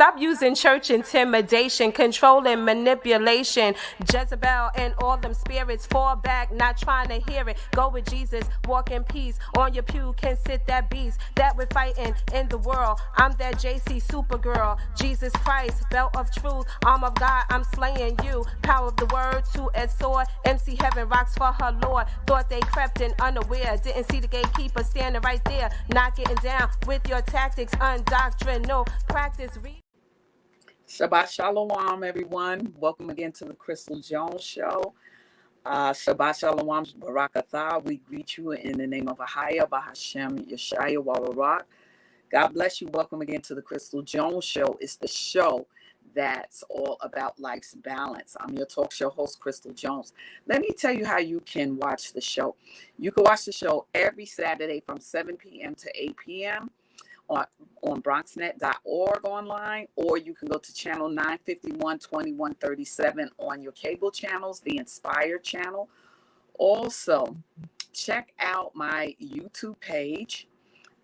Stop using church intimidation, control and manipulation. Jezebel and all them spirits fall back, not trying to hear it. Go with Jesus, walk in peace. On your pew can sit that beast that we're fighting in the world. I'm that JC Supergirl, Jesus Christ, belt of truth, arm of God, I'm slaying you. Power of the word, two-edged sword. MC Heaven rocks for her Lord. Thought they crept in unaware, didn't see the gatekeeper standing right there, not getting down with your tactics, undoctrinal practice. Shabbat Shalom, everyone. Welcome again to the Crystal Jones Show. Shabbat Shalom, Barakatah. We greet you in the name of Ahaya, Bahashem, Yeshaya, Wawarak. God bless you. Welcome again to the Crystal Jones Show. It's the show that's all about life's balance. I'm your talk show host, Crystal Jones. Let me tell you how you can watch the show. You can watch the show every Saturday from 7 p.m. to 8 p.m. on bronxnet.org online, or you can go to channel 951 2137 on your cable channels, the Inspire channel. Also, check out my YouTube page,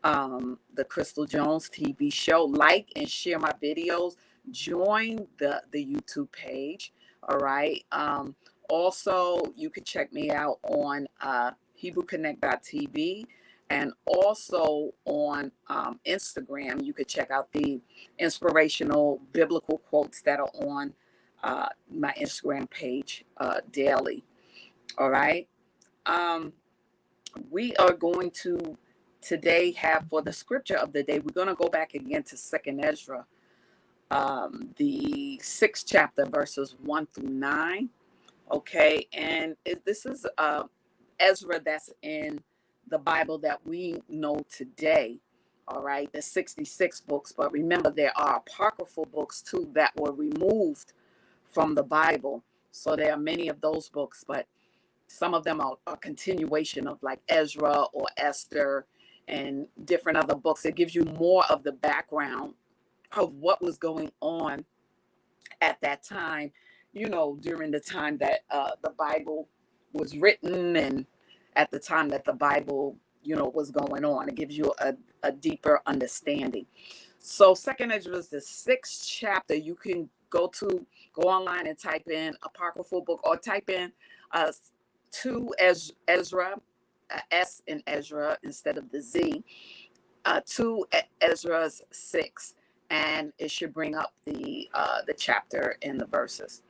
the Crystal Jones TV show. Like and share my videos. Join the YouTube page. All right. Also, you can check me out on HebrewConnect.tv. And also on Instagram, you could check out the inspirational biblical quotes that are on my Instagram page daily. All right. We are going to today have, for the scripture of the day, we're going to go back again to 2nd Ezra, the 6th chapter, verses 1 through 9. Okay. And this is Ezra that's in the Bible that we know today. All right, the 66 books, but remember there are apocryphal books too that were removed from the Bible. So there are many of those books, but some of them are a continuation of like Ezra or Esther and different other books. It gives you more of the background of what was going on at that time, you know, during the time that the Bible was written and at the time that the Bible, you know, was going on. It gives you a deeper understanding. So 2nd Ezra is the 6th chapter. You can go online and type in apocryphal book, or type in to Ezra, S in Ezra instead of the Z, to Ezra's 6, and it should bring up the chapter and the verses.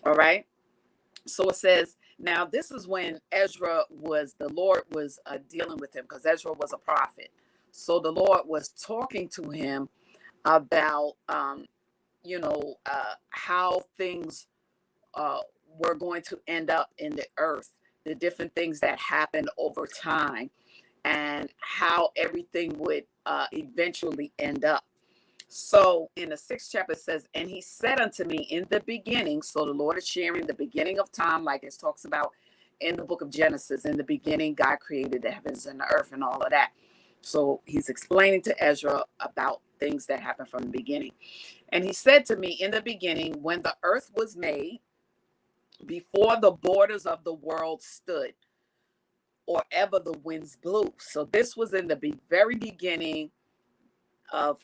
All right. So it says, now this is when the Lord was dealing with him, because Ezra was a prophet. So the Lord was talking to him about, how things were going to end up in the earth, the different things that happened over time, and how everything would eventually end up. So in the 6th chapter it says, and he said unto me in the beginning, so the Lord is sharing the beginning of time, like it talks about in the book of Genesis. In the beginning, God created the heavens and the earth and all of that. So he's explaining to Ezra about things that happened from the beginning. And he said to me in the beginning, when the earth was made, before the borders of the world stood, or ever the winds blew. So this was in the very beginning of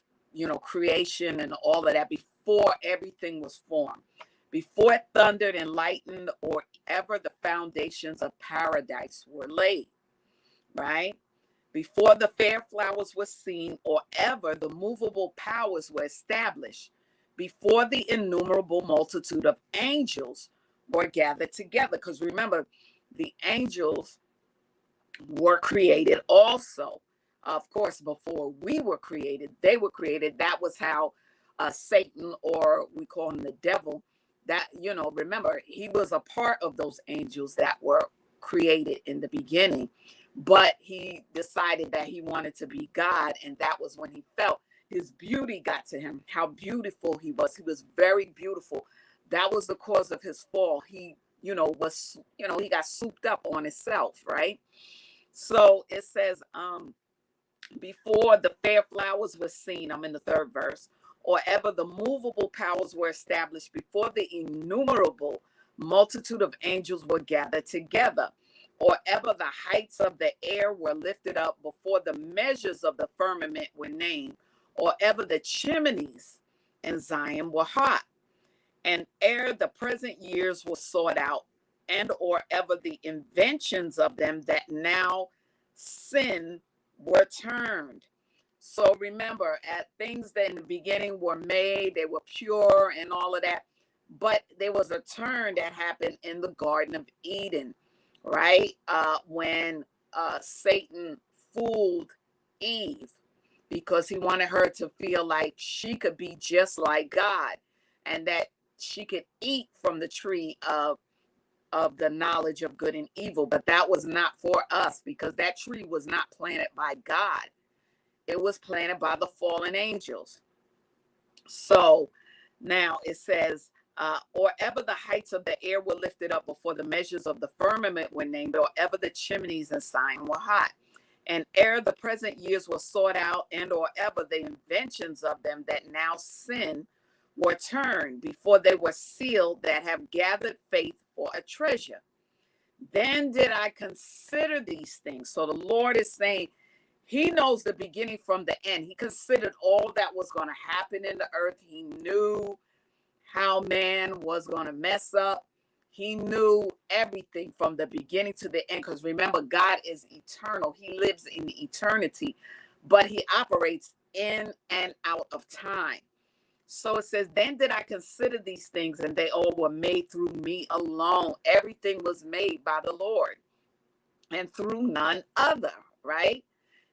creation and all of that, before everything was formed, before it thundered and lightened, or ever the foundations of paradise were laid, right? Before the fair flowers were seen, or ever the movable powers were established, before the innumerable multitude of angels were gathered together. Because remember, the angels were created also. Of course, before we were created, they were created. That was how Satan, or we call him the devil, that, remember, he was a part of those angels that were created in the beginning, but he decided that he wanted to be God. And that was when he felt his beauty got to him, how beautiful he was. He was very beautiful. That was the cause of his fall. He, he got souped up on himself, right? So it says, before the fair flowers were seen, I'm in the 3rd verse, or ever the movable powers were established, before the innumerable multitude of angels were gathered together, or ever the heights of the air were lifted up, before the measures of the firmament were named, or ever the chimneys and Zion were hot. And ere the present years were sought out, and or ever the inventions of them that now sin were turned. So remember, at things that in the beginning were made, they were pure and all of that. But there was a turn that happened in the Garden of Eden, right? When Satan fooled Eve because he wanted her to feel like she could be just like God and that she could eat from the tree of the knowledge of good and evil. But that was not for us, because that tree was not planted by God. It was planted by the fallen angels. So now it says, or ever the heights of the air were lifted up before the measures of the firmament were named, or ever the chimneys and Zion were hot. And ere the present years were sought out, and or ever the inventions of them that now sin were turned, before they were sealed that have gathered faith for a treasure. Then did I consider these things. So the Lord is saying he knows the beginning from the end. He considered all that was going to happen in the earth. He knew how man was going to mess up. He knew everything from the beginning to the end. Because remember, God is eternal. He lives in eternity, but he operates in and out of time. So it says, then did I consider these things, and they all were made through me alone. Everything was made by the Lord and through none other, right?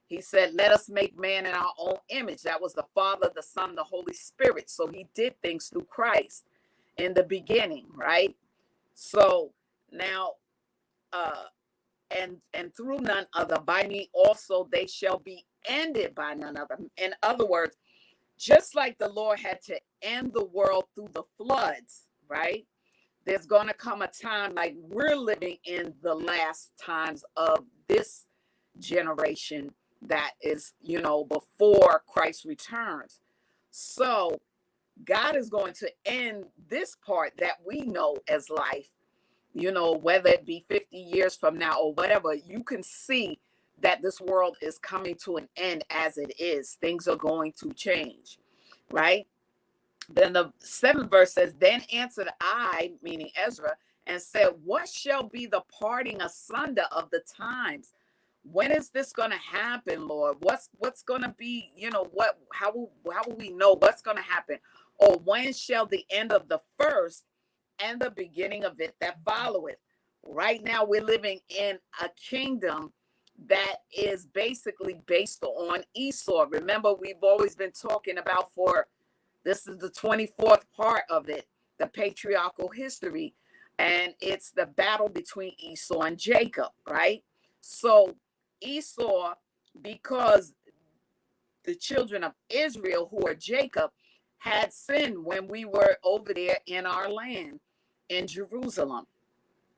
He said, let us make man in our own image. That was the Father, the Son, the Holy Spirit. So he did things through Christ in the beginning, right? So now, and through none other, by me also they shall be ended by none other. In other words, just like the Lord had to end the world through the floods, right? There's going to come a time like we're living in the last times of this generation that is, before Christ returns. So God is going to end this part that we know as life, whether it be 50 years from now or whatever. You can see that this world is coming to an end as it is. Things are going to change, right? Then the 7th verse says, then answered I, meaning Ezra, and said, what shall be the parting asunder of the times? When is this going to happen, Lord? What's going to be, how will we know what's going to happen? Or when shall the end of the first and the beginning of it that followeth? Right now we're living in a kingdom that is basically based on Esau. Remember, we've always been talking about this is the 24th part of it, the patriarchal history, and it's the battle between Esau and Jacob, right? So Esau, because the children of Israel, who are Jacob, had sinned when we were over there in our land, in Jerusalem,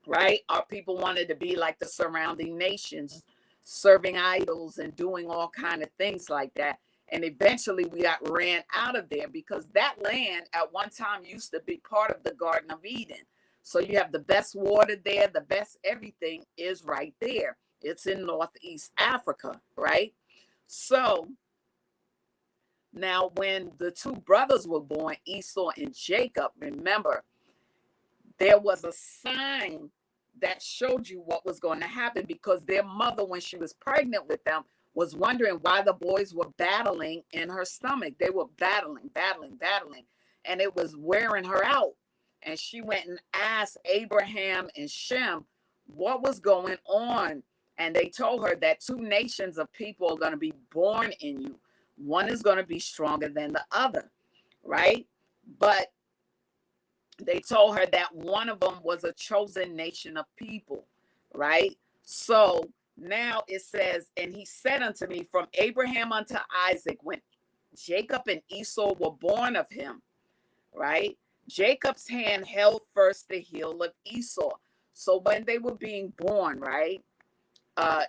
right? Our people wanted to be like the surrounding nations, serving idols and doing all kind of things like that. And eventually we got ran out of there, because that land at one time used to be part of the Garden of Eden. So you have the best water there, the best everything is right there. It's in Northeast Africa, right? So now when the two brothers were born, Esau and Jacob, remember, there was a sign that showed you what was going to happen, because their mother, when she was pregnant with them, was wondering why the boys were battling in her stomach. They were battling, and it was wearing her out. And she went and asked Abraham and Shem what was going on. And they told her that two nations of people are going to be born in you. One is going to be stronger than the other, right? But they told her that one of them was a chosen nation of people, right? So now it says, and he said unto me, from Abraham unto Isaac, when Jacob and Esau were born of him, right? Jacob's hand held first the heel of Esau. So when they were being born, right,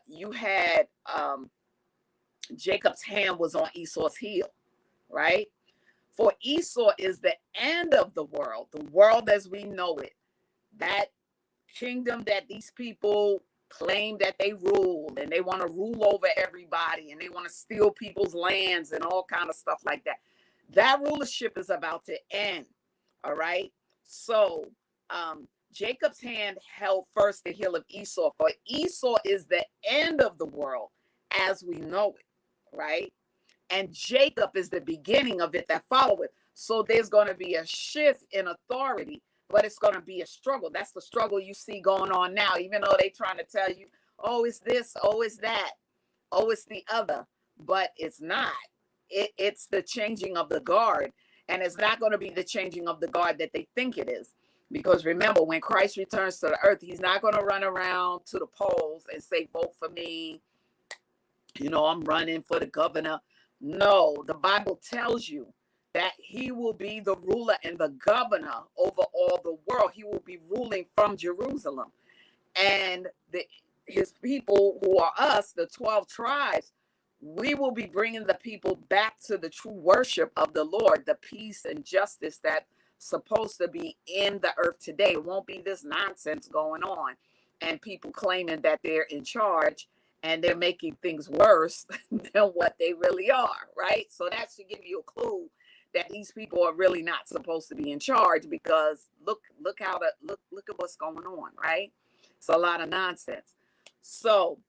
you had Jacob's hand was on Esau's heel, right? For Esau is the end of the world as we know it. That kingdom that these people claim that they rule, and they want to rule over everybody, and they want to steal people's lands and all kind of stuff like that. That rulership is about to end. All right. So Jacob's hand held first the heel of Esau, for Esau is the end of the world as we know it, right? And Jacob is the beginning of it that followeth. So there's going to be a shift in authority, but it's going to be a struggle. That's the struggle you see going on now, even though they're trying to tell you, oh, it's this, oh, it's that, oh, it's the other, but it's not. It's the changing of the guard, and it's not going to be the changing of the guard that they think it is. Because remember, when Christ returns to the earth, he's not going to run around to the polls and say, vote for me. You know, I'm running for the governor. No, the Bible tells you that he will be the ruler and the governor over all the world. He will be ruling from Jerusalem. And his people, who are us, the 12 tribes, we will be bringing the people back to the true worship of the Lord, the peace and justice that's supposed to be in the earth today. It won't be this nonsense going on and people claiming that they're in charge and they're making things worse than what they really are, right? So that should give you a clue that these people are really not supposed to be in charge, because look at what's going on, right? It's a lot of nonsense. So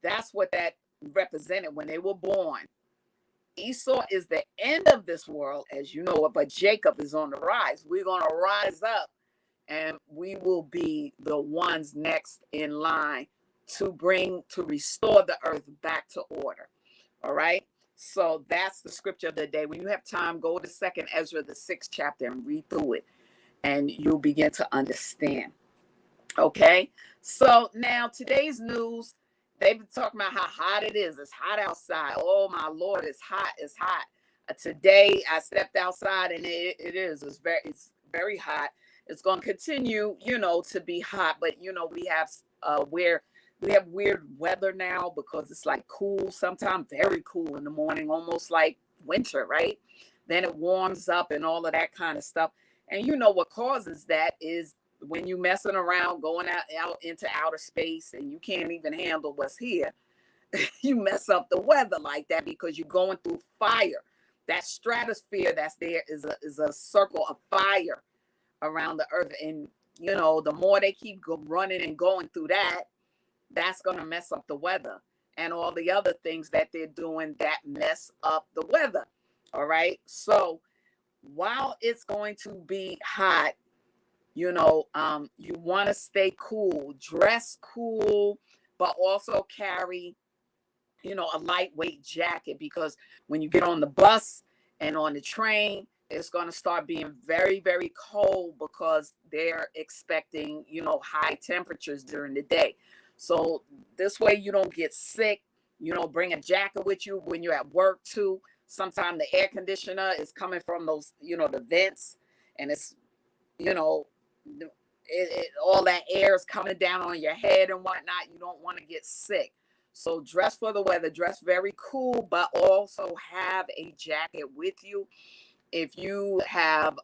that's what that represented when they were born. Esau is the end of this world, as you know it, but Jacob is on the rise. We're going to rise up, and we will be the ones next in line to restore the earth back to order. All right. So that's the scripture of the day. When you have time, go to 2nd Ezra, the 6th chapter, and read through it, and you'll begin to understand. Okay. So now today's news, they've been talking about how hot it is. It's hot outside. Oh my Lord, it's hot. It's hot. Today I stepped outside, and it's very hot. It's going to continue, to be hot, but we have weird weather now, because it's like cool, sometimes very cool in the morning, almost like winter, right? Then it warms up and all of that kind of stuff. And what causes that is when you messing around, going out into outer space, and you can't even handle what's here. You mess up the weather like that, because you're going through fire. That stratosphere that's there is a circle of fire around the earth. And, the more they keep running and going through that, that's going to mess up the weather and all the other things that they're doing that mess up the weather. All right. So while it's going to be hot, you want to stay cool, dress cool, but also carry, a lightweight jacket, because when you get on the bus and on the train, it's going to start being very, very cold, because they're expecting, high temperatures during the day. So this way you don't get sick. Bring a jacket with you when you're at work too. Sometimes the air conditioner is coming from those, the vents, and it's, all that air is coming down on your head and whatnot. You don't want to get sick. So dress for the weather, dress very cool, but also have a jacket with you. If you have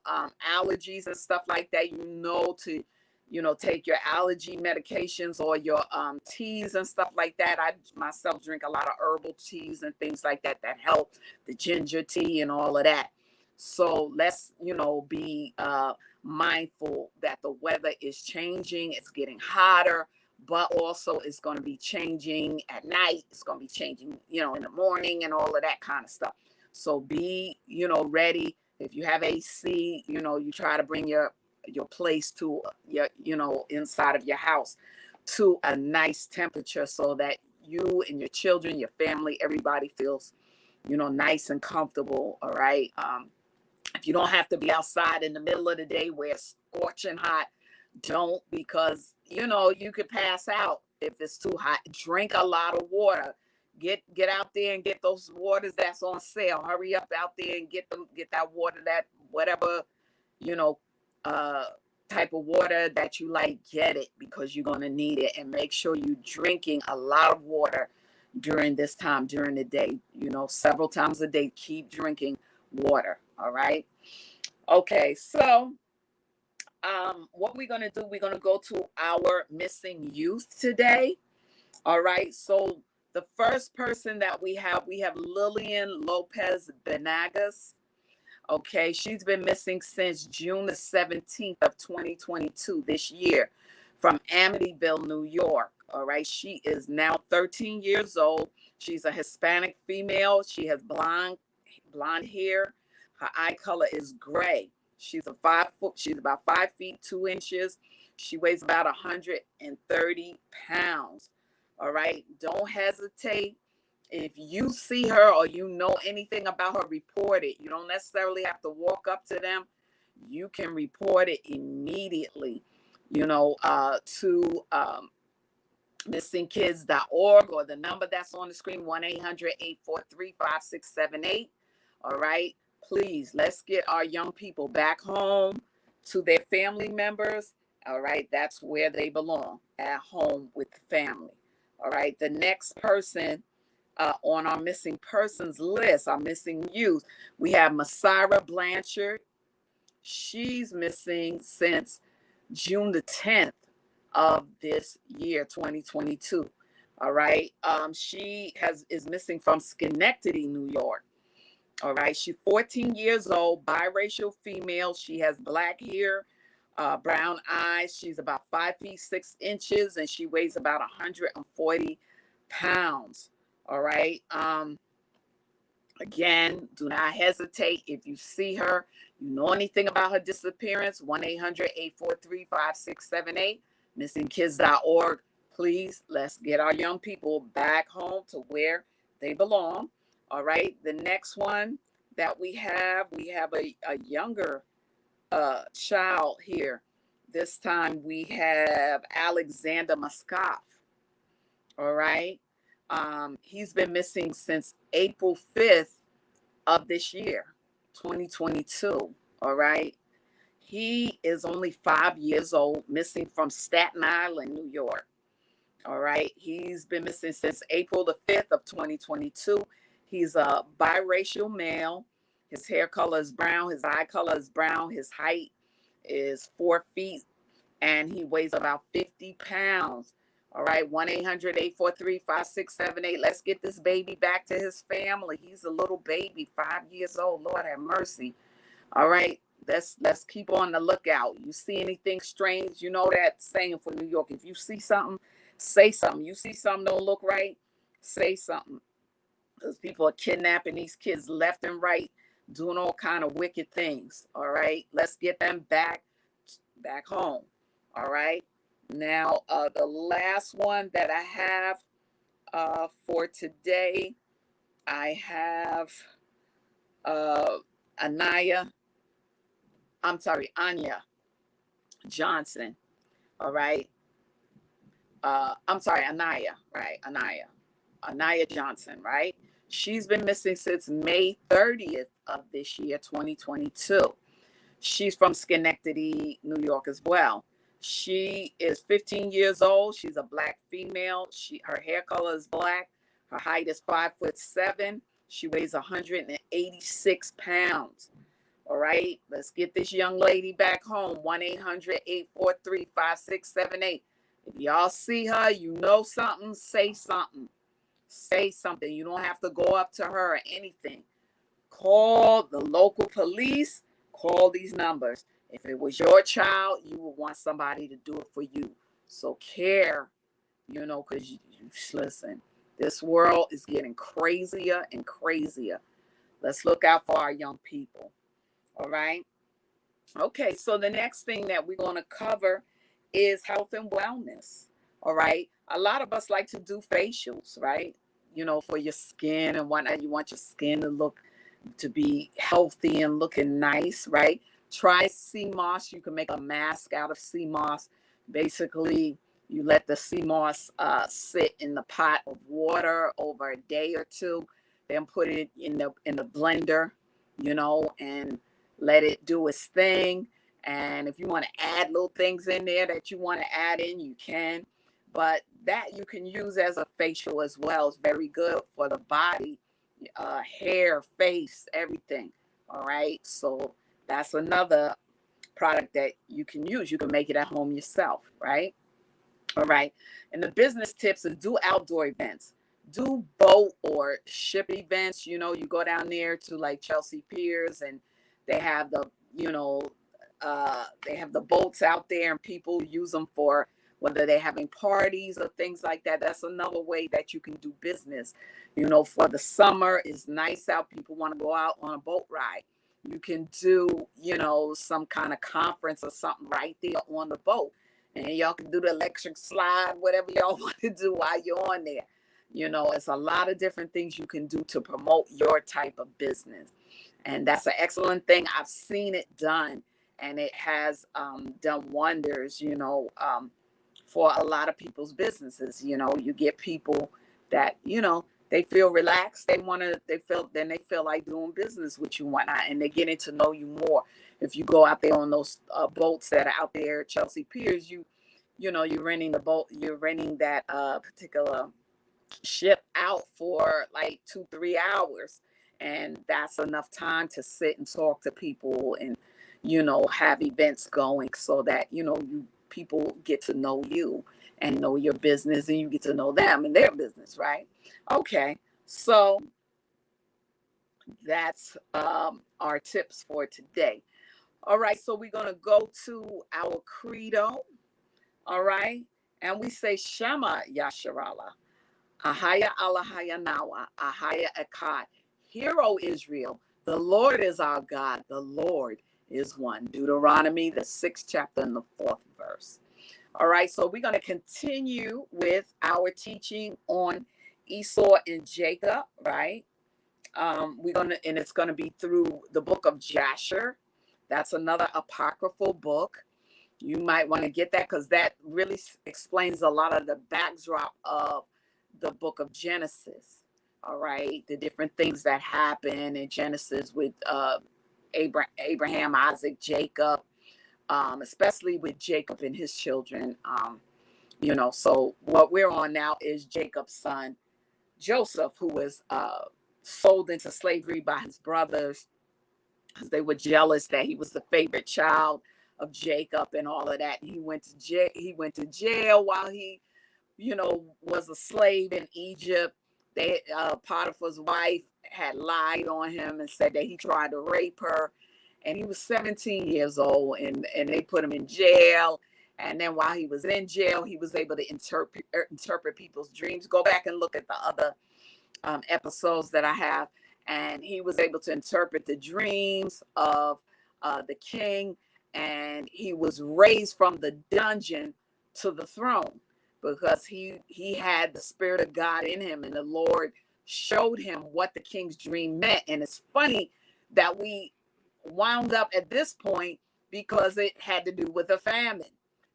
allergies and stuff like that, to take your allergy medications or your teas and stuff like that. I myself drink a lot of herbal teas and things like that help, the ginger tea and all of that. So let's, be mindful that the weather is changing. It's getting hotter, but also it's going to be changing at night. It's going to be changing, in the morning and all of that kind of stuff. So be, ready. If you have AC, you try to bring your place to your, inside of your house to a nice temperature, so that you and your children, your family, everybody feels, nice and comfortable. All right. If you don't have to be outside in the middle of the day where it's scorching hot, don't, because, you could pass out if it's too hot. Drink a lot of water. Get out there and get those waters that's on sale. Hurry up out there and get that water, that whatever, type of water that you like, get it, because you're going to need it. And make sure you're drinking a lot of water during this time, during the day, several times a day. Keep drinking water. All right. Okay. So what we're going to do, we're going to go to our missing youth today. All right. So the first person that we have Lillian Lopez Benagas. Okay, she's been missing since June the 17th of 2022 this year from Amityville, New York. All right, she is now 13 years old. She's a Hispanic female. She has blonde hair. Her eye color is gray. She's about 5 feet 2 inches. She weighs about 130 pounds. All right, don't hesitate. If you see her or you know anything about her, report it. You don't necessarily have to walk up to them. You can report it immediately, to missingkids.org, or the number that's on the screen, 1-800-843-5678. All right. Please, let's get our young people back home to their family members. All right. That's where they belong, at home with the family. All right. The next person on our missing persons list, our missing youth, we have Masira Blanchard. She's missing since June the 10th of this year, 2022. All right. She is missing from Schenectady, New York. All right. She's 14 years old, biracial female. She has black hair, brown eyes. She's about 5 feet 6 inches, and she weighs about 140 pounds. All right. Again, do not hesitate. If you see her, you know anything about her disappearance, 1-800-843-5678, missingkids.org. Please, let's get our young people back home to where they belong. All right. The next one that we have a younger child here. This time we have Alexander Muscoff. All right. He's been missing since April 5th of this year, 2022. All right. He is only 5 years old, missing from Staten Island, New York. All right. He's been missing since April the 5th of 2022. He's a biracial male. His hair color is brown. His eye color is brown. His height is 4 feet, and he weighs about 50 pounds. All right, 1-800-843-5678. Let's get this baby back to his family. He's a little baby, 5 years old. Lord have mercy. All right, let's keep on the lookout. You see anything strange? You know that saying for New York, if you see something, say something. You see something don't look right, say something. Because people are kidnapping these kids left and right, doing all kind of wicked things. All right, let's get them back home. All right. Now, the last one that I have for today, I have Anya Johnson. All right. Anaya, right? Anaya Johnson, right? She's been missing since May 30th of this year, 2022. She's from Schenectady, New York as well. She is 15 years old. She's a black female. Her hair color is black. Her height is 5'7". She weighs 186 pounds. All right, let's get this young lady back home. 1-800-843-5678. If y'all see her, you know something, say something. Say something. You don't have to go up to her or anything. Call the local police. Call these numbers. If it was your child, you would want somebody to do it for you. So care, because listen, this world is getting crazier and crazier. Let's look out for our young people. All right. Okay. So the next thing that we're going to cover is health and wellness. All right. A lot of us like to do facials, right? For your skin and whatnot. You want your skin to be healthy and looking nice, right? Try sea moss. You can make a mask out of sea moss. Basically, you let the sea moss sit in the pot of water over a day or two, then put it in the blender, and let it do its thing. And if you want to add little things in there that you want to add in, you can. But that you can use as a facial as well. It's very good for the body, hair, face, everything. All right. So that's another product that you can use. You can make it at home yourself, right? All right. And the business tips is do outdoor events. Do boat or ship events. You go down there to like Chelsea Piers and They have the, they have the boats out there, and people use them for whether they're having parties or things like that. That's another way that you can do business. For the summer, it's nice out. People want to go out on a boat ride. You can do, some kind of conference or something right there on the boat. And y'all can do the electric slide, whatever y'all want to do while you're on there. It's a lot of different things you can do to promote your type of business. And that's an excellent thing. I've seen it done, and it has done wonders, for a lot of people's businesses. You get people that, they feel relaxed. They feel like doing business with you and whatnot, and they're getting to know you more. If you go out there on those boats that are out there at Chelsea Piers, you're renting the boat, you're renting that particular ship out for like 2-3 hours. And that's enough time to sit and talk to people and, have events going so that, people get to know you and know your business, and you get to know them and their business, right? Okay, so that's our tips for today. All right, so we're going to go to our credo. All right, and we say Shema Yasharallah, Ahaya Allahaya Nawa, Ahaya Echad. Hear, O Israel, the Lord is our God, the Lord is one. Deuteronomy, the 6th chapter and the 4th verse. All right, so we're going to continue with our teaching on Esau and Jacob, right? And it's going to be through the book of Jasher. That's another apocryphal book. You might want to get that, because that really explains a lot of the backdrop of the book of Genesis. All right, the different things that happen in Genesis with Abraham, Isaac, Jacob, especially with Jacob and his children. So what we're on now is Jacob's son, Joseph, who was sold into slavery by his brothers because they were jealous that he was the favorite child of Jacob and all of that. He went to jail while he, was a slave in Egypt. Potiphar's wife had lied on him and said that he tried to rape her, and he was 17 years old, and they put him in jail. And then while he was in jail, he was able to interpret people's dreams. Go back and look at the other episodes that I have, and he was able to interpret the dreams of the king, and he was raised from the dungeon to the throne because he had the Spirit of God in him, and the Lord showed him what the king's dream meant. And it's funny that we wound up at this point because it had to do with a famine.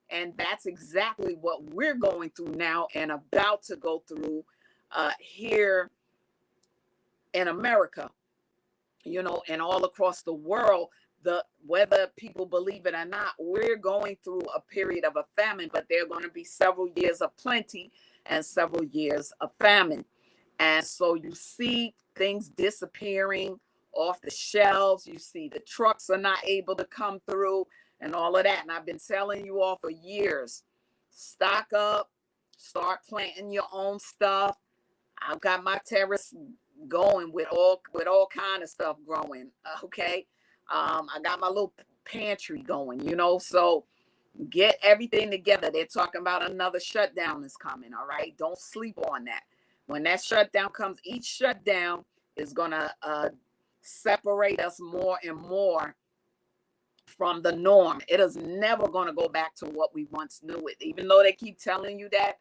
And that's exactly what we're going through now and about to go through here in America, and all across the world. Whether people believe it or not, we're going through a period of a famine, but there are going to be several years of plenty and several years of famine. And so you see things disappearing off the shelves. You see the trucks are not able to come through and all of that. And I've been telling you all for years, stock up, start planting your own stuff. I've got my terrace going with all kind of stuff growing. Okay. I got my little pantry going, so get everything together. They're talking about another shutdown is coming. All right. Don't sleep on that. When that shutdown comes, each shutdown is going to separate us more and more from the norm. It is never going to go back to what we once knew it. Even though they keep telling you that,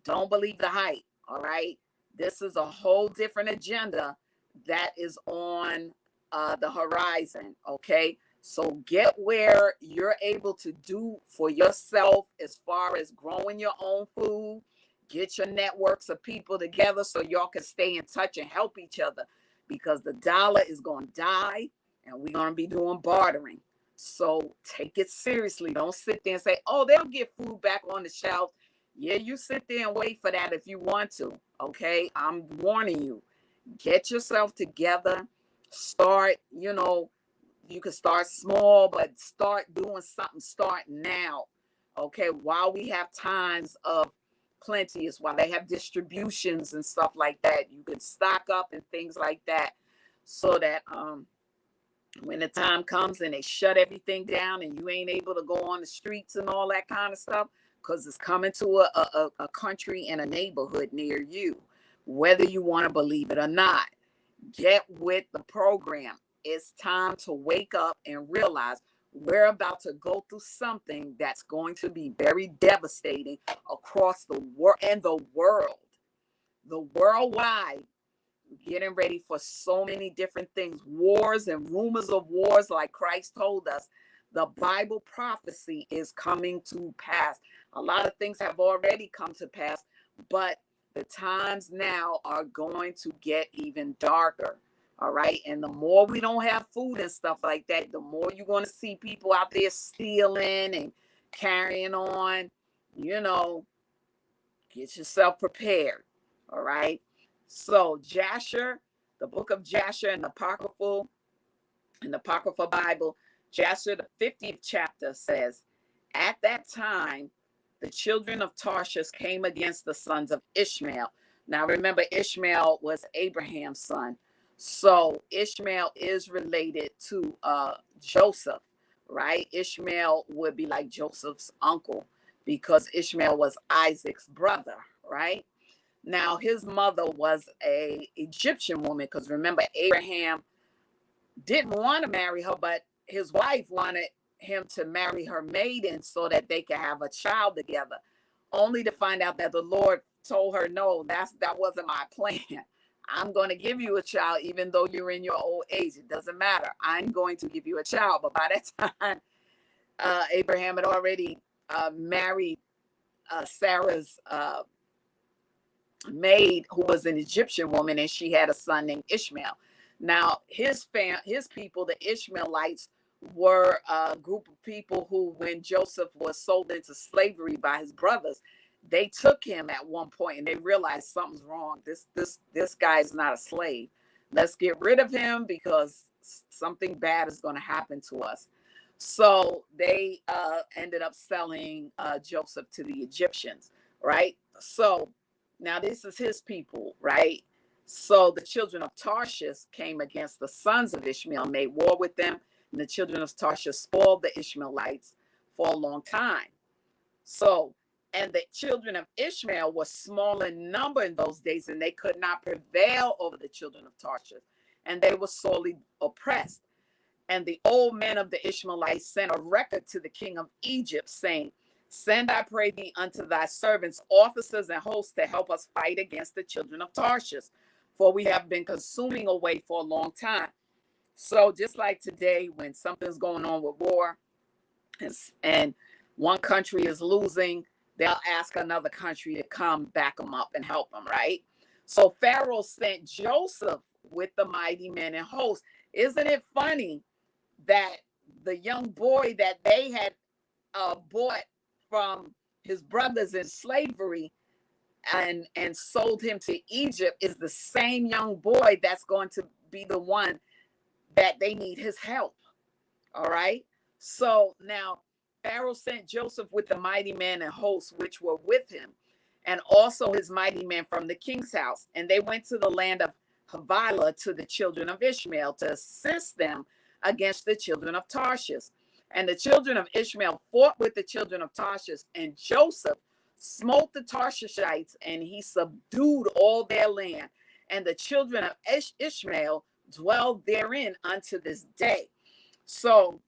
don't believe the hype. All right. This is a whole different agenda that is on the horizon. Okay. So get where you're able to do for yourself as far as growing your own food. Get your networks of people together so y'all can stay in touch and help each other, because the dollar is going to die and we're going to be doing bartering. So take it seriously. Don't sit there and say, oh, they'll get food back on the shelf. Yeah, you sit there and wait for that if you want to. Okay. I'm warning you. Get yourself together. Start, you can start small, but start doing something. Start now. Okay. While we have times of plenty is why they have distributions and stuff like that. You can stock up and things like that so that When the time comes and they shut everything down and you ain't able to go on the streets and all that kind of stuff, because it's coming to a country and a neighborhood near you, whether you want to believe it or not. Get with the program. It's time to wake up and realize we're about to go through something that's going to be very devastating across the world and the worldwide. Getting ready for so many different things, wars and rumors of wars, like Christ told us. The Bible prophecy is coming to pass. A lot of things have already come to pass, but the times now are going to get even darker. All right. And the more we don't have food and stuff like that, the more you're going to see people out there stealing and carrying on. You know, get yourself prepared. All right. So Jasher, the book of Jasher in the Apocryphal Bible, Jasher, the 50th chapter says, at that time, the children of Tarshish came against the sons of Ishmael. Now remember, Ishmael was Abraham's son. So Ishmael is related to Joseph, right? Ishmael would be like Joseph's uncle because Ishmael was Isaac's brother, right? Now, his mother was an Egyptian woman, because remember, Abraham didn't want to marry her, but his wife wanted him to marry her maiden so that they could have a child together, only to find out that the Lord told her, no, that wasn't my plan. I'm going to give you a child, even though you're in your old age. It doesn't matter. I'm going to give you a child. But by that time, Abraham had already married Sarah's maid, who was an Egyptian woman, and she had a son named Ishmael. Now, his people, the Ishmaelites, were a group of people who, when Joseph was sold into slavery by his brothers, they took him at one point and they realized something's wrong. This guy is not a slave. Let's get rid of him because something bad is going to happen to us. So they ended up selling Joseph to the Egyptians, right? So now this is his people, right? So the children of Tarshish came against the sons of Ishmael, made war with them, and the children of Tarshish spoiled the Ishmaelites for a long time. So, and the children of Ishmael were small in number in those days, and they could not prevail over the children of Tarshish, and they were sorely oppressed. And the old men of the Ishmaelites sent a record to the king of Egypt, saying, send, I pray thee, unto thy servants officers and hosts to help us fight against the children of Tarshish, for we have been consuming away for a long time. So just like today, when something's going on with war and one country is losing, they'll ask another country to come back them up and help them, right? So Pharaoh sent Joseph with the mighty men and hosts. Isn't it funny that the young boy that they had bought from his brothers in slavery and sold him to Egypt is the same young boy that's going to be the one that they need his help? All right. So now Pharaoh sent Joseph with the mighty men and hosts which were with him, and also his mighty men from the king's house. And they went to the land of Havilah to the children of Ishmael to assist them against the children of Tarshish. And the children of Ishmael fought with the children of Tarshish, and Joseph smote the Tarshishites, and he subdued all their land. And the children of Ishmael dwell therein unto this day. So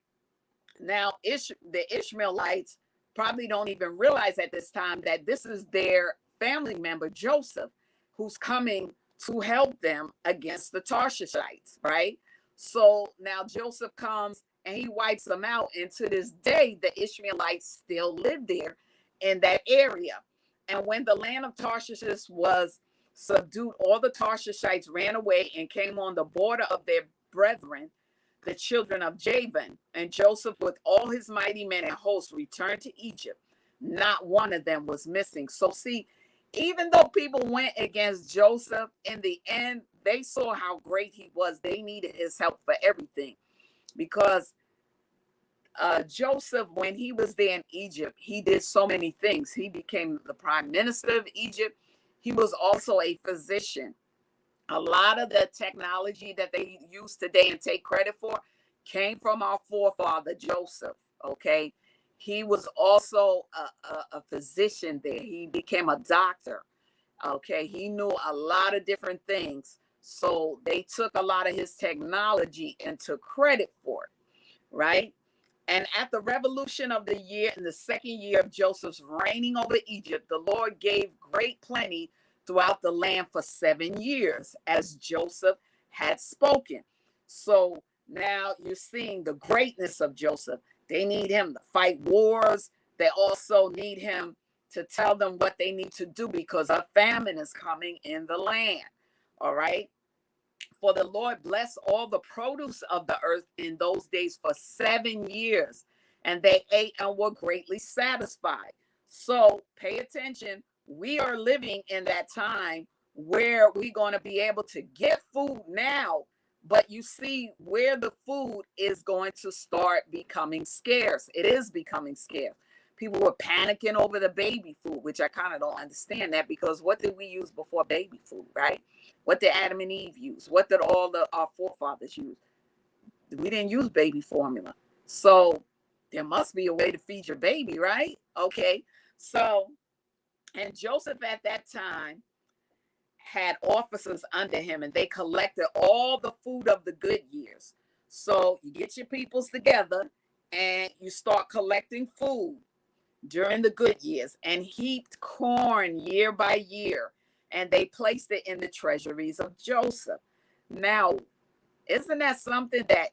now the Ishmaelites probably don't even realize at this time that this is their family member, Joseph, who's coming to help them against the Tarshishites, right? So now Joseph comes and he wipes them out. And to this day, the Ishmaelites still live there in that area. And when the land of Tarshish was subdued, all the Tarshishites ran away and came on the border of their brethren, the children of Javan. And Joseph, with all his mighty men and hosts, returned to Egypt. Not one of them was missing. So see, even though people went against Joseph, in the end, they saw how great he was. They needed his help for everything, because Joseph, when he was there in Egypt, he did so many things. He became the prime minister of Egypt. He was also a physician. A lot of the technology that they use today and take credit for came from our forefather Joseph. Okay, he was also a physician there. He became a doctor. Okay, he knew a lot of different things. So they took a lot of his technology and took credit for it, right? And at the revolution of the year, in the second year of Joseph's reigning over Egypt, the Lord gave great plenty throughout the land for 7 years, as Joseph had spoken. So now you're seeing the greatness of Joseph. They need him to fight wars. They also need him to tell them what they need to do because a famine is coming in the land. All right. For the Lord blessed all the produce of the earth in those days for 7 years, and they ate and were greatly satisfied. So pay attention. We are living in that time where we're going to be able to get food now, but you see where the food is going to start becoming scarce. It is becoming scarce. People were panicking over the baby food, which I kind of don't understand that, because what did we use before baby food, right? What did Adam and Eve use? What did all our forefathers use? We didn't use baby formula. So there must be a way to feed your baby, right? Okay. So, and Joseph at that time had officers under him, and they collected all the food of the good years. So you get your peoples together and you start collecting food during the good years and heaped corn year by year, and they placed it in the treasuries of Joseph. Now, isn't that something that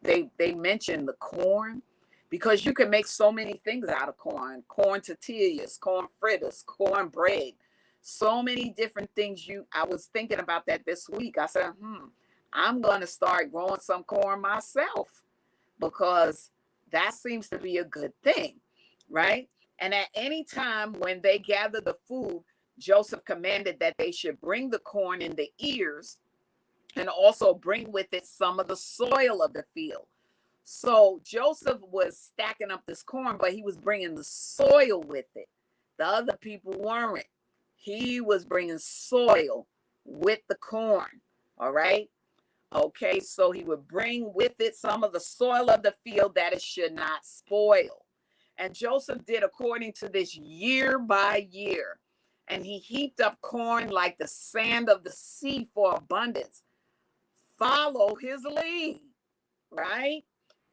they mentioned the corn? Because you can make so many things out of corn tortillas, corn fritters, corn bread, so many different things. I was thinking about that this week. I said, I'm going to start growing some corn myself, because that seems to be a good thing, right? And at any time when they gathered the food, Joseph commanded that they should bring the corn in the ears and also bring with it some of the soil of the field. So Joseph was stacking up this corn, but he was bringing the soil with it. The other people weren't. He was bringing soil with the corn. All right. Okay. So he would bring with it some of the soil of the field that it should not spoil. And Joseph did according to this year by year. And he heaped up corn like the sand of the sea for abundance. Follow his lead, right?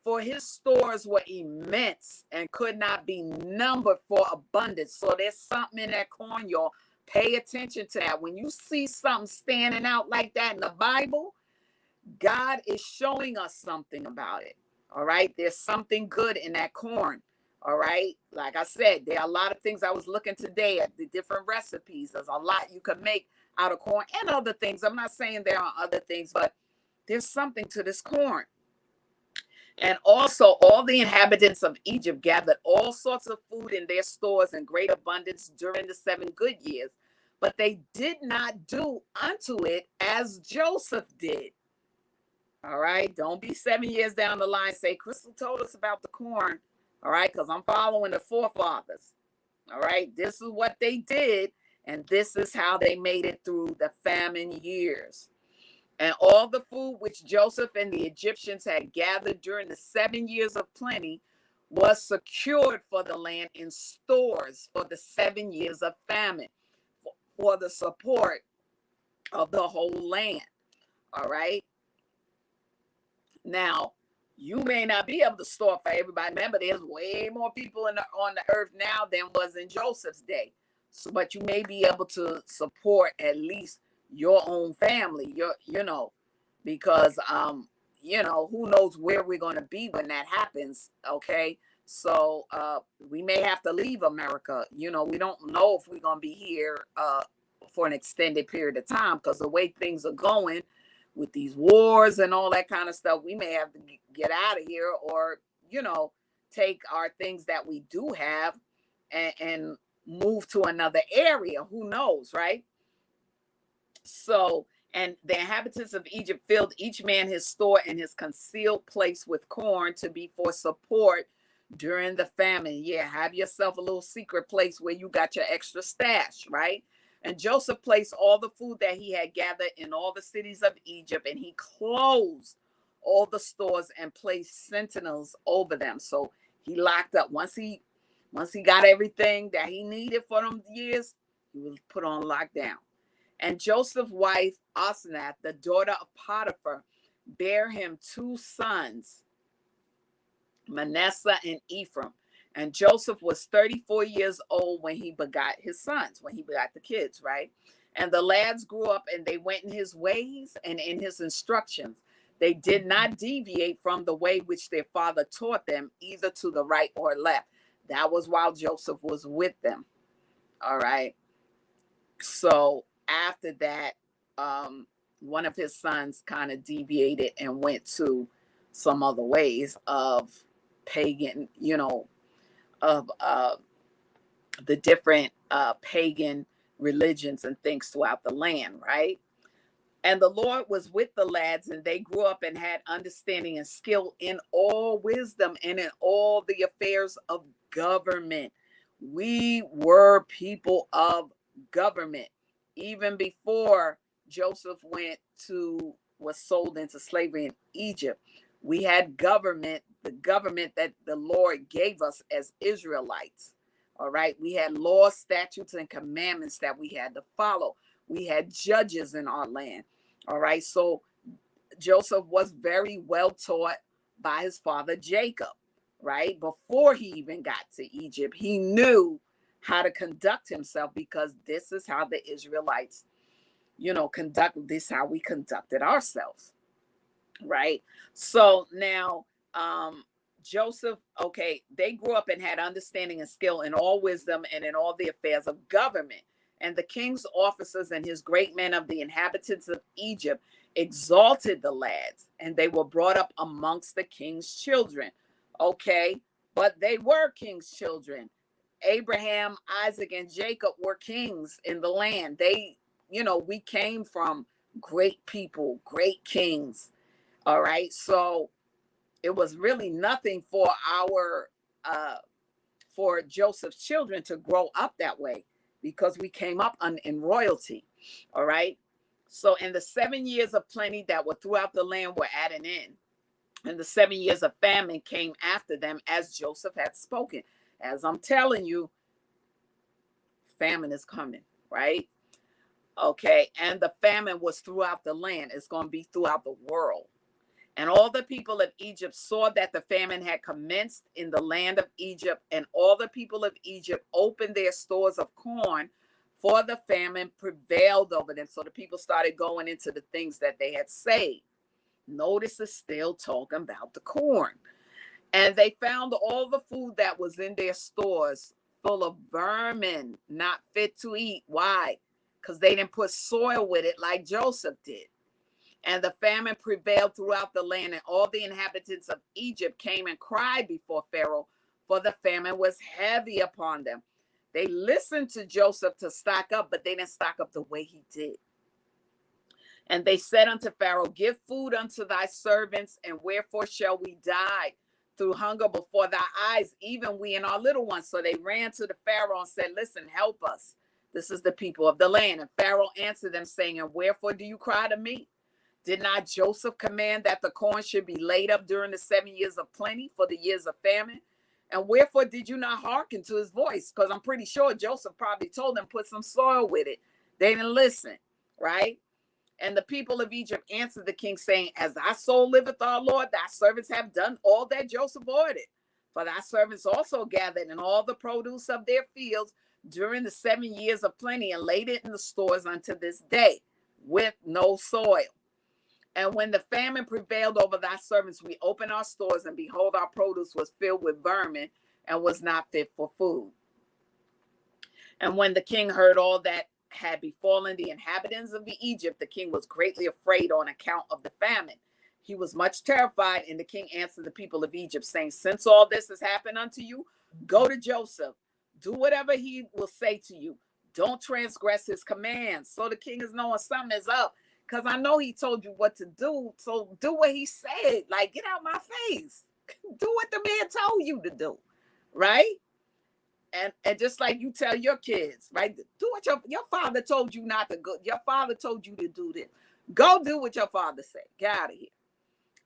For his stores were immense and could not be numbered for abundance. So there's something in that corn, y'all. Pay attention to that. When you see something standing out like that in the Bible, God is showing us something about it. All right. There's something good in that corn. All right. Like I said, there are a lot of things. I was looking today at the different recipes. There's a lot you can make out of corn and other things. I'm not saying there are other things, but there's something to this corn. And also all the inhabitants of Egypt gathered all sorts of food in their stores in great abundance during the 7 good years. But they did not do unto it as Joseph did. All right. Don't be 7 years down the line, say, Crystal told us about the corn. All right. Because I'm following the forefathers. All right. This is what they did. And this is how they made it through the famine years. And all the food which Joseph and the Egyptians had gathered during the 7 years of plenty was secured for the land in stores for the 7 years of famine, for the support of the whole land. All right. Now, you may not be able to store for everybody. Remember, there's way more people on the earth now than was in Joseph's day. So, but you may be able to support at least your own family, because who knows where we're going to be when that happens. Okay. So we may have to leave America. We don't know if we're going to be here for an extended period of time, because the way things are going with these wars and all that kind of stuff, we may have to get out of here, or take our things that we do have and move to another area. Who knows, right? So, and the inhabitants of Egypt filled each man his store and his concealed place with corn to be for support during the famine. Yeah, have yourself a little secret place where you got your extra stash, right? And Joseph placed all the food that he had gathered in all the cities of Egypt, and he closed all the stores and placed sentinels over them. So he locked up. Once he got everything that he needed for them years, he was put on lockdown. And Joseph's wife, Asenath, the daughter of Potiphar, bare him 2 sons, Manasseh and Ephraim. And Joseph was 34 years old when he begot his sons, when he begot the kids, right? And the lads grew up and they went in his ways and in his instructions. They did not deviate from the way which their father taught them, either to the right or left. That was while Joseph was with them. All right. So after that, one of his sons kind of deviated and went to some other ways of pagan, of the different pagan religions and things throughout the land, right? And the Lord was with the lads, and they grew up and had understanding and skill in all wisdom and in all the affairs of government. We were people of government. Even before Joseph was sold into slavery in Egypt, we had government, the government that the Lord gave us as Israelites. All right. We had laws, statutes, and commandments that we had to follow. We had judges in our land. All right. So Joseph was very well taught by his father, Jacob, right? Before he even got to Egypt, he knew how to conduct himself, because this is how the Israelites, this is how we conducted ourselves. Right. So now, Joseph, okay, they grew up and had understanding and skill in all wisdom and in all the affairs of government. And the king's officers and his great men of the inhabitants of Egypt exalted the lads, and they were brought up amongst the king's children. Okay, but they were king's children. Abraham, Isaac, and Jacob were kings in the land. They, we came from great people, great kings. All right, so it was really nothing for for Joseph's children to grow up that way, because we came up in royalty. All right. So in the 7 years of plenty that were throughout the land were at an end, and the 7 years of famine came after them, as Joseph had spoken. As I'm telling you, famine is coming, right? Okay. And the famine was throughout the land. It's going to be throughout the world. And all the people of Egypt saw that the famine had commenced in the land of Egypt, and all the people of Egypt opened their stores of corn, for the famine prevailed over them. So the people started going into the things that they had saved. Notice it's still talking about the corn. And they found all the food that was in their stores full of vermin, not fit to eat. Why? Because they didn't put soil with it like Joseph did. And the famine prevailed throughout the land, and all the inhabitants of Egypt came and cried before Pharaoh, for the famine was heavy upon them. They listened to Joseph to stock up, but they didn't stock up the way he did. And they said unto Pharaoh, give food unto thy servants, and wherefore shall we die through hunger before thy eyes, even we and our little ones? So they ran to the Pharaoh and said, listen, help us. This is the people of the land. And Pharaoh answered them, saying, and wherefore do you cry to me? Did not Joseph command that the corn should be laid up during the 7 years of plenty, for the years of famine? And wherefore did you not hearken to his voice? Because I'm pretty sure Joseph probably told them, put some soil with it. They didn't listen, right? And the people of Egypt answered the king, saying, as thy soul liveth, our Lord, thy servants have done all that Joseph ordered. For thy servants also gathered in all the produce of their fields during the 7 years of plenty, and laid it in the stores unto this day, with no soil. And when the famine prevailed over thy servants, we opened our stores, and behold, our produce was filled with vermin, and was not fit for food. And when the king heard all that had befallen the inhabitants of Egypt, the king was greatly afraid on account of the famine. He was much terrified, and the king answered the people of Egypt, saying, since all this has happened unto you, go to Joseph, do whatever he will say to you. Don't transgress his commands. So the king is knowing something is up, because I know he told you what to do. So do what he said. Like, get out my face. Do what the man told you to do. Right? And just like you tell your kids, right? Do what your father told you not to go. Your father told you to do this. Go do what your father said. Get out of here.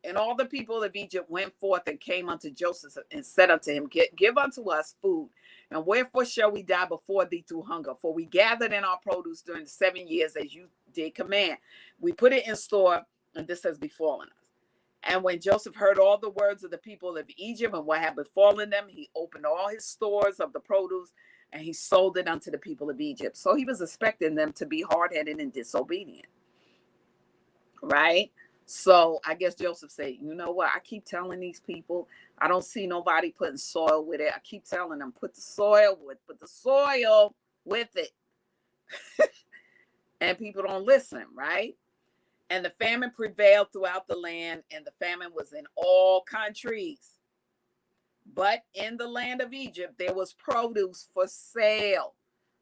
And all the people of Egypt went forth and came unto Joseph and said unto him, give unto us food. And wherefore shall we die before thee through hunger? For we gathered in our produce during the 7 years as you did command. We put it in store, and this has befallen us. And when Joseph heard all the words of the people of Egypt and what had befallen them, he opened all his stores of the produce, and he sold it unto the people of Egypt. So he was expecting them to be hard-headed and disobedient, right? So I guess Joseph said, you know what? I keep telling these people, I don't see nobody putting soil with it. I keep telling them, put the soil with it. And people don't listen, right? And the famine prevailed throughout the land, and the famine was in all countries. But in the land of Egypt, there was produce for sale.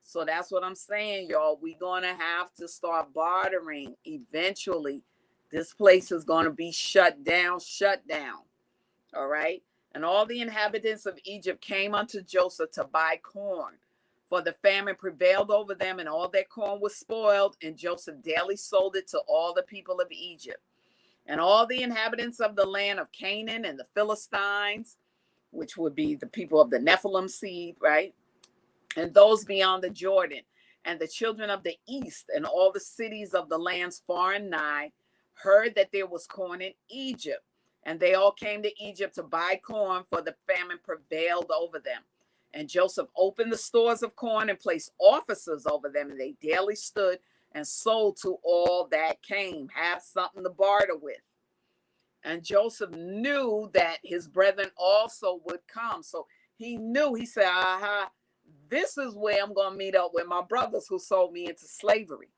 So that's what I'm saying, y'all. We're going to have to start bartering eventually. This place is going to be shut down. All right. And all the inhabitants of Egypt came unto Joseph to buy corn, for the famine prevailed over them, and all their corn was spoiled. And Joseph daily sold it to all the people of Egypt. And all the inhabitants of the land of Canaan and the Philistines, which would be the people of the Nephilim seed, right? And those beyond the Jordan, and the children of the east, and all the cities of the lands far and nigh, heard that there was corn in Egypt. And they all came to Egypt to buy corn, for the famine prevailed over them. And Joseph opened the stores of corn and placed officers over them, and they daily stood and sold to all that came. Have something to barter with. And Joseph knew that his brethren also would come. So he knew, he said, this is where I'm going to meet up with my brothers who sold me into slavery.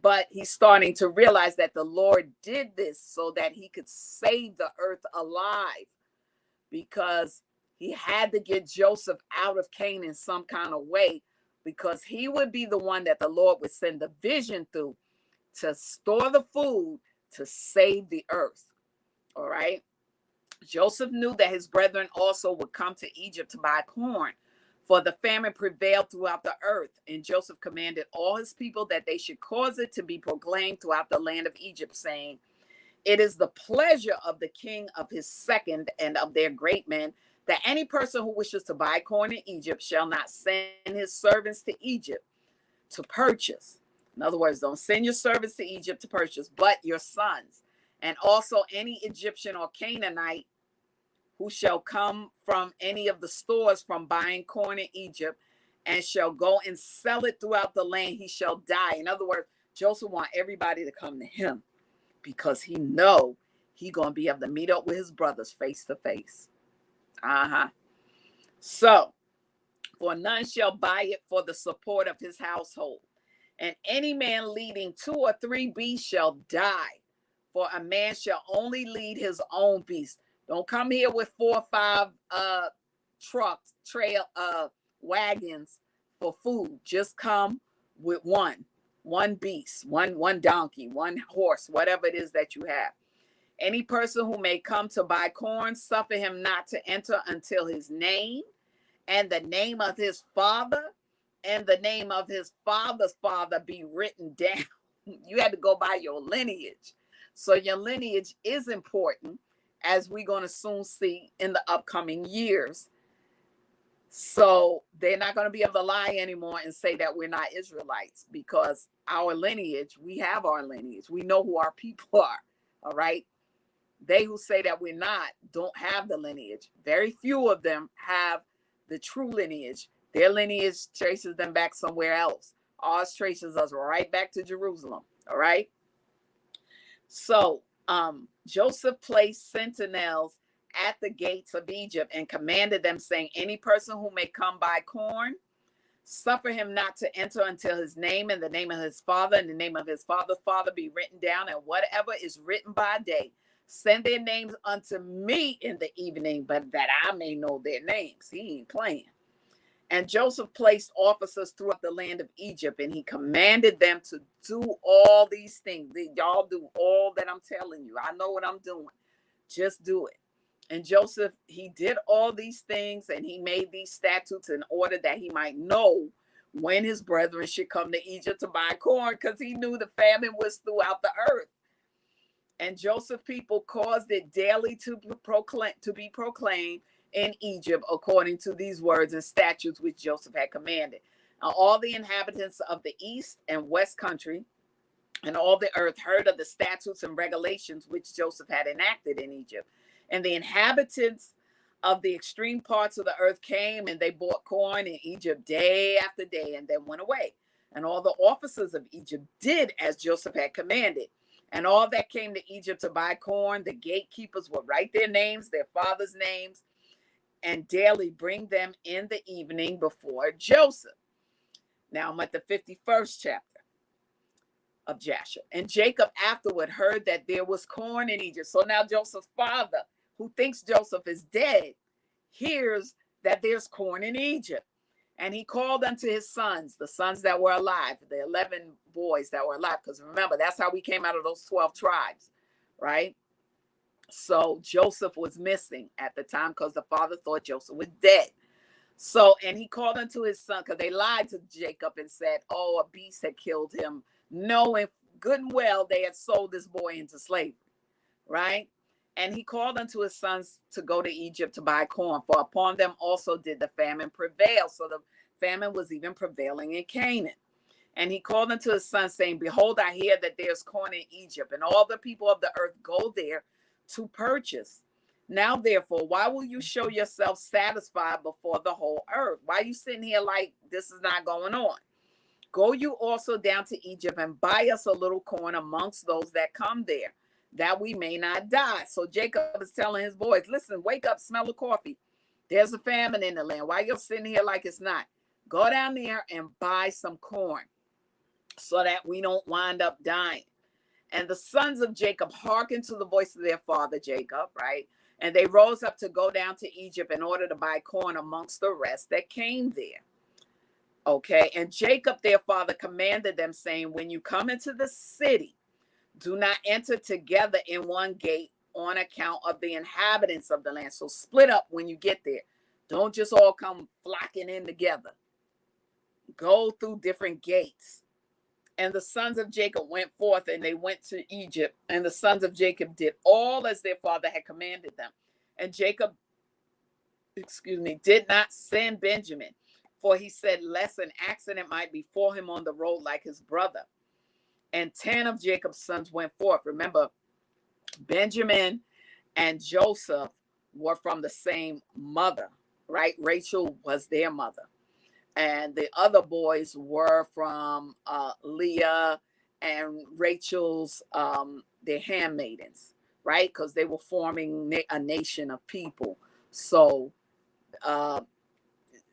But he's starting to realize that the Lord did this so that he could save the earth alive, because he had to get Joseph out of Canaan some kind of way, because he would be the one that the Lord would send the vision through to store the food to save the earth. All right. Joseph knew that his brethren also would come to Egypt to buy corn, for the famine prevailed throughout the earth. And Joseph commanded all his people that they should cause it to be proclaimed throughout the land of Egypt, saying, it is the pleasure of the king of his second and of their great men, that any person who wishes to buy corn in Egypt shall not send his servants to Egypt to purchase. In other words, don't send your servants to Egypt to purchase, but your sons. And also any Egyptian or Canaanite who shall come from any of the stores from buying corn in Egypt and shall go and sell it throughout the land, he shall die. In other words, Joseph wants everybody to come to him, because he know he going to be able to meet up with his brothers face to face. So, for none shall buy it for the support of his household. And any man leading 2 or 3 beasts shall die, for a man shall only lead his own beast. Don't come here with 4 or 5 trucks, wagons for food. Just come with one beast, one donkey, one horse, whatever it is that you have. Any person who may come to buy corn, suffer him not to enter until his name and the name of his father and the name of his father's father be written down. You had to go by your lineage. So your lineage is important, as we're going to soon see in the upcoming years. So they're not going to be able to lie anymore and say that we're not Israelites, because our lineage, we have our lineage. We know who our people are. All right. They who say that we're not don't have the lineage. Very few of them have the true lineage. Their lineage traces them back somewhere else. Ours traces us right back to Jerusalem. All right. So Joseph placed sentinels at the gates of Egypt and commanded them, saying, any person who may come buy corn, suffer him not to enter until his name and the name of his father and the name of his father's father be written down, and whatever is written by day, send their names unto me in the evening, but that I may know their names. He ain't playing. And Joseph placed officers throughout the land of Egypt, and he commanded them to do all these things. Y'all do all that I'm telling you. I know what I'm doing. Just do it. And Joseph, he did all these things, and he made these statutes in order that he might know when his brethren should come to Egypt to buy corn, because he knew the famine was throughout the earth. And Joseph's people caused it daily to be proclaimed in Egypt, according to these words and statutes which Joseph had commanded. Now, all the inhabitants of the east and west country and all the earth heard of the statutes and regulations which Joseph had enacted in Egypt. And the inhabitants of the extreme parts of the earth came, and they bought corn in Egypt day after day, and then went away. And all the officers of Egypt did as Joseph had commanded. And all that came to Egypt to buy corn, the gatekeepers would write their names, their fathers' names, and daily bring them in the evening before Joseph. Now I'm at the 51st chapter of Jasher. And Jacob afterward heard that there was corn in Egypt. So now Joseph's father, who thinks Joseph is dead, hears that there's corn in Egypt. And he called unto his sons, the sons that were alive, the 11 boys that were alive. Because remember, that's how we came out of those 12 tribes, right? So Joseph was missing at the time because the father thought Joseph was dead. So, and he called unto his son, because they lied to Jacob and said, oh, a beast had killed him, knowing good and well they had sold this boy into slavery, right? And he called unto his sons to go to Egypt to buy corn, for upon them also did the famine prevail. So the famine was even prevailing in Canaan. And he called unto his sons, saying, behold, I hear that there's corn in Egypt, and all the people of the earth go there to purchase. Now, therefore, why will you show yourself satisfied before the whole earth? Why are you sitting here like this is not going on? Go you also down to Egypt and buy us a little corn amongst those that come there, that we may not die. So Jacob is telling his boys, listen, wake up, smell the coffee. There's a famine in the land. Why you're sitting here like it's not? Go down there and buy some corn so that we don't wind up dying. And the sons of Jacob hearkened to the voice of their father Jacob, right? And they rose up to go down to Egypt in order to buy corn amongst the rest that came there. Okay, and Jacob, their father, commanded them, saying, when you come into the city, do not enter together in one gate on account of the inhabitants of the land. So split up when you get there. Don't just all come flocking in together. Go through different gates. And the sons of Jacob went forth, and they went to Egypt. And the sons of Jacob did all as their father had commanded them. And Jacob, did not send Benjamin, for he said, lest an accident might befall him on the road like his brother. And 10 of Jacob's sons went forth. Remember, Benjamin and Joseph were from the same mother, right? Rachel was their mother. And the other boys were from Leah and Rachel's, their handmaidens, right? Because they were forming a nation of people. So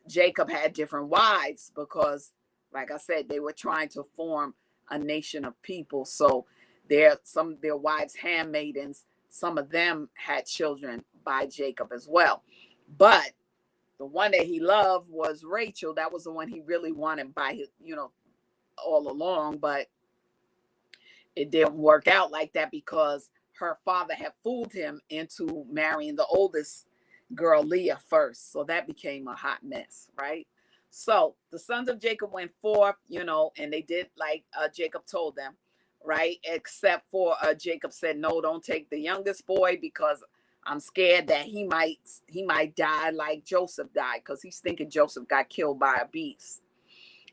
Jacob had different wives because, like I said, they were trying to form a nation of people. So some of their wives, handmaidens, some of them had children by Jacob as well. But the one that he loved was Rachel. That was the one he really wanted by his, all along. But it didn't work out like that because her father had fooled him into marrying the oldest girl, Leah, first. So that became a hot mess, right? So the sons of Jacob went forth, and they did like Jacob told them, right? Except for Jacob said, no, don't take the youngest boy because I'm scared that he might die like Joseph died, because he's thinking Joseph got killed by a beast,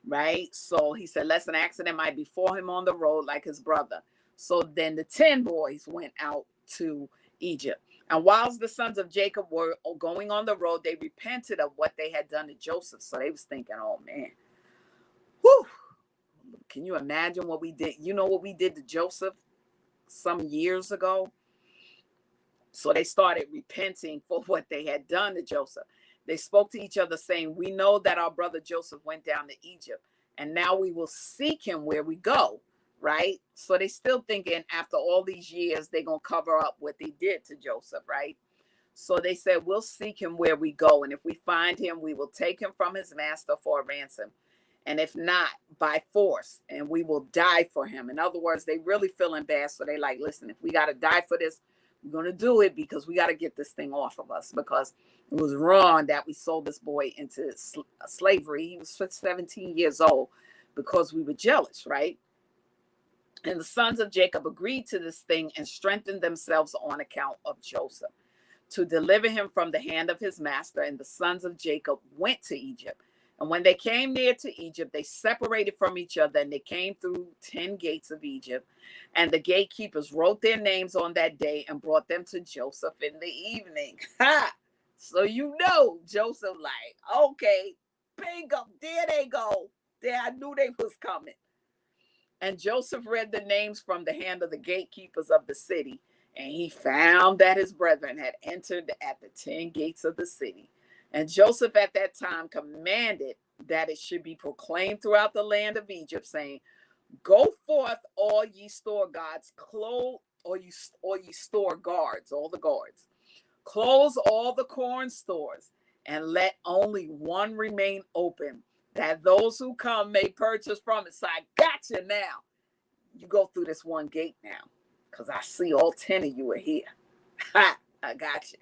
right? So he said, lest an accident might befall him on the road like his brother. So then the 10 boys went out to Egypt. And whilst the sons of Jacob were going on the road, they repented of what they had done to Joseph. So they was thinking, oh man, whew, can you imagine what we did? You know what we did to Joseph some years ago? So they started repenting for what they had done to Joseph. They spoke to each other saying, we know that our brother Joseph went down to Egypt, and now we will seek him where we go, right? So they still thinking after all these years, they're going to cover up what they did to Joseph, right? So they said, we'll seek him where we go. And if we find him, we will take him from his master for a ransom. And if not, by force, and we will die for him. In other words, they really feeling bad. So they like, listen, if we got to die for this, we're going to do it because we got to get this thing off of us, because it was wrong that we sold this boy into slavery. He was 17 years old because we were jealous, right? And the sons of Jacob agreed to this thing and strengthened themselves on account of Joseph to deliver him from the hand of his master. And the sons of Jacob went to Egypt. And when they came near to Egypt, they separated from each other, and they came through 10 gates of Egypt. And the gatekeepers wrote their names on that day and brought them to Joseph in the evening. Ha! So Joseph like, okay, bingo, there they go. There, I knew they was coming. And Joseph read the names from the hand of the gatekeepers of the city, and he found that his brethren had entered at the 10 gates of the city. And Joseph at that time commanded that it should be proclaimed throughout the land of Egypt, saying, go forth, all ye store guards, close, or ye store guards, all the guards, close all the corn stores, and let only one remain open, that those who come may purchase from it. So I got you now. You go through this one gate now, because I see all 10 of you are here. Ha! I got you.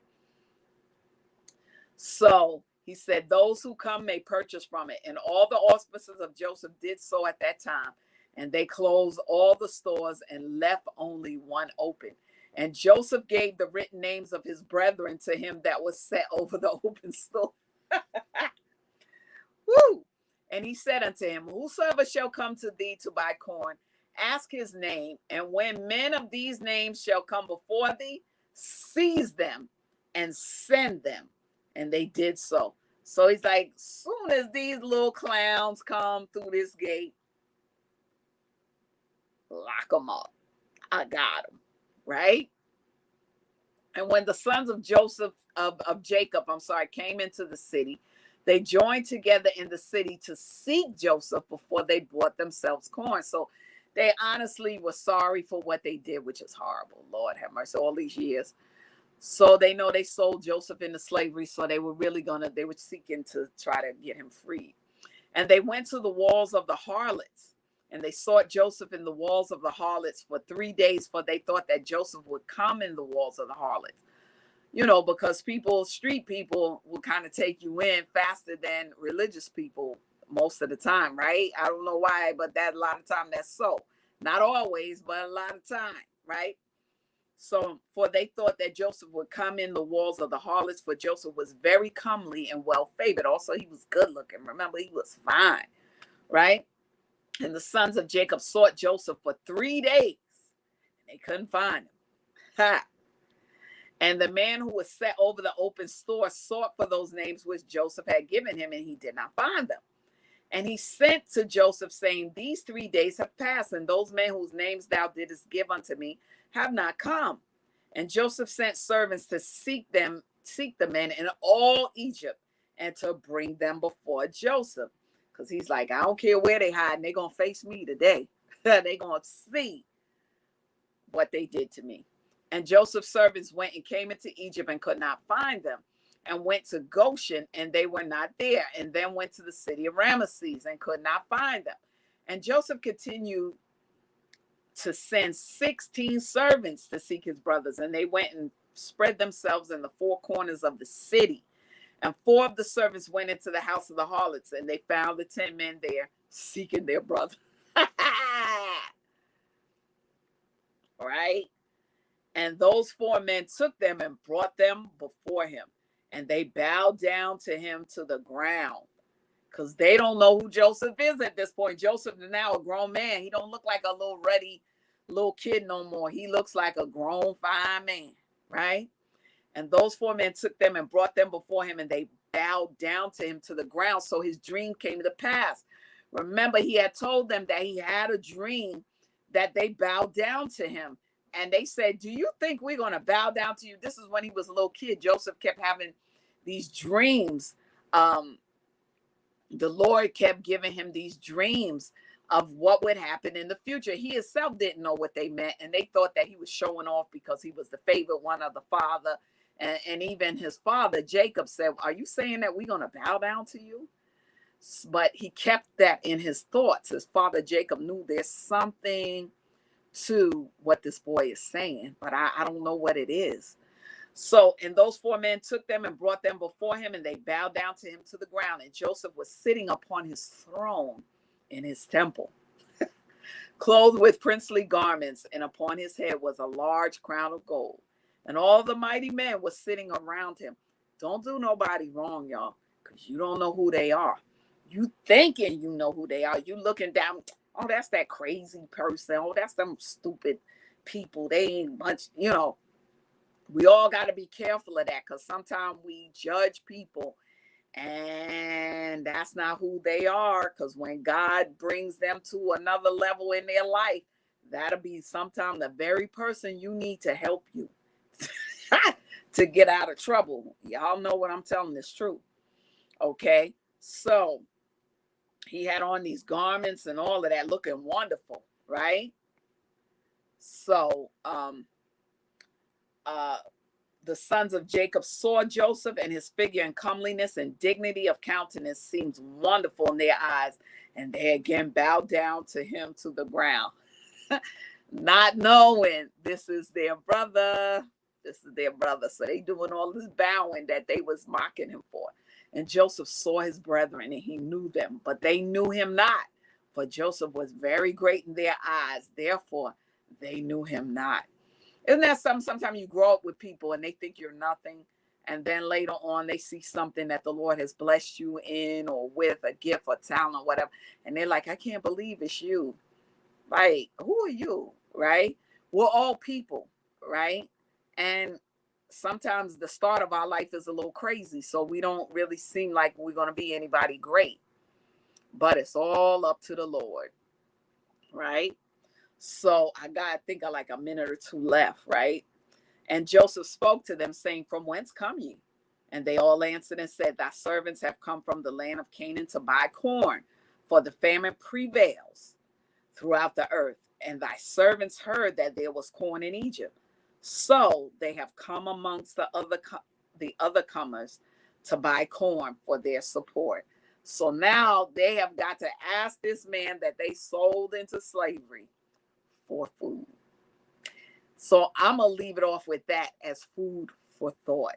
So he said, those who come may purchase from it. And all the auspices of Joseph did so at that time. And they closed all the stores and left only one open. And Joseph gave the written names of his brethren to him that was set over the open store. Woo! And he said unto him, whosoever shall come to thee to buy corn, ask his name. And when men of these names shall come before thee, seize them and send them. And they did so. So he's like, soon as these little clowns come through this gate, lock them up. I got them. Right? And when the sons of Jacob came into the city, they joined together in the city to seek Joseph before they bought themselves corn. So they honestly were sorry for what they did, which is horrible. Lord have mercy, all these years. So they know they sold Joseph into slavery. So they were they were seeking to try to get him freed. And they went to the walls of the harlots, and they sought Joseph in the walls of the harlots for 3 days, for they thought that Joseph would come in the walls of the harlots. Because street people will kind of take you in faster than religious people most of the time, right? I don't know why, but a lot of time that's so. Not always, but a lot of time, right? So, for they thought that Joseph would come in the walls of the harlots, for Joseph was very comely and well favored. Also, he was good looking. Remember, he was fine, right? And the sons of Jacob sought Joseph for 3 days. They couldn't find him. Ha! And the man who was set over the open store sought for those names which Joseph had given him, and he did not find them. And he sent to Joseph, saying, these 3 days have passed, and those men whose names thou didst give unto me have not come. And Joseph sent servants to seek the men in all Egypt, and to bring them before Joseph. Because he's like, I don't care where they hide, they're going to face me today. They're going to see what they did to me. And Joseph's servants went and came into Egypt and could not find them, and went to Goshen, and they were not there, and then went to the city of Ramesses and could not find them. And Joseph continued to send 16 servants to seek his brothers, and they went and spread themselves in the 4 corners of the city. And 4 of the servants went into the house of the harlots, and they found the 10 men there seeking their brother. Right? And those 4 men took them and brought them before him. And they bowed down to him to the ground, because they don't know who Joseph is at this point. Joseph is now a grown man. He don't look like a little ruddy little kid no more. He looks like a grown, fine man, right? And those 4 men took them and brought them before him, and they bowed down to him to the ground. So his dream came to pass. Remember, he had told them that he had a dream that they bowed down to him. And they said, do you think we're going to bow down to you? This is when he was a little kid. Joseph kept having these dreams. The Lord kept giving him these dreams of what would happen in the future. He himself didn't know what they meant. And they thought that he was showing off because he was the favorite one of the father. And even his father, Jacob, said, are you saying that we're going to bow down to you? But he kept that in his thoughts. His father, Jacob, knew there's something to what this boy is saying, but I don't know what it is. So, and those 4 men took them and brought them before him, and they bowed down to him to the ground. And Joseph was sitting upon his throne in his temple, clothed with princely garments, and upon his head was a large crown of gold. And all the mighty men were sitting around him. Don't do nobody wrong, y'all, because you don't know who they are. You thinking you know who they are. You looking down, oh, that's that crazy person. Oh, that's them stupid people. They ain't much, you know. We all got to be careful of that, because sometimes we judge people and that's not who they are. Because when God brings them to another level in their life, that'll be sometimes the very person you need to help you to get out of trouble. Y'all know what I'm telling is true. Okay, so he had on these garments and all of that, looking wonderful, right? So the sons of Jacob saw Joseph, and his figure and comeliness and dignity of countenance seemed wonderful in their eyes, and they again bowed down to him to the ground, not knowing this is their brother. This is their brother. So they doing all this bowing that they was mocking him for. And Joseph saw his brethren, and he knew them, but they knew him not. For Joseph was very great in their eyes. Therefore, they knew him not. Isn't that something? Sometimes you grow up with people and they think you're nothing. And then later on, they see something that the Lord has blessed you in or with, a gift or talent or whatever. And they're like, I can't believe it's you. Like, who are you? Right? We're all people, right? And sometimes the start of our life is a little crazy. So we don't really seem like we're going to be anybody great. But it's all up to the Lord, right? So I think I like a minute or two left, right? And Joseph spoke to them, saying, from whence come ye? And they all answered and said, thy servants have come from the land of Canaan to buy corn, for the famine prevails throughout the earth. And thy servants heard that there was corn in Egypt. So they have come amongst the other comers to buy corn for their support. So now they have got to ask this man that they sold into slavery for food. So I'm going to leave it off with that as food for thought.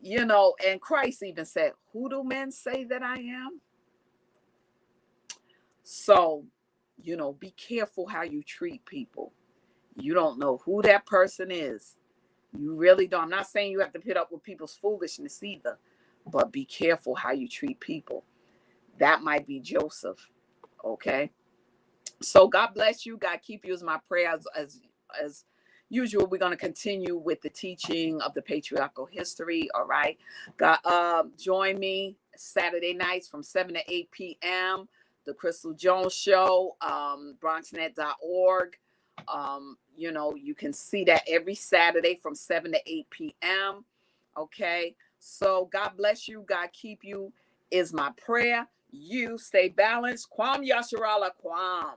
You know, and Christ even said, who do men say that I am? So, you know, be careful how you treat people. You don't know who that person is. You really don't. I'm not saying you have to put up with people's foolishness either, but be careful how you treat people. That might be Joseph. Okay. So God bless you. God keep you is my prayer. As usual, we're going to continue with the teaching of the patriarchal history. All right. God, join me Saturday nights from 7 to 8 p.m. The Crystal Jones Show, bronxnet.org. You know, you can see that every Saturday from 7 to 8 p.m. Okay. So God bless you. God keep you is my prayer. You stay balanced. Kwam Yasharala Kwam.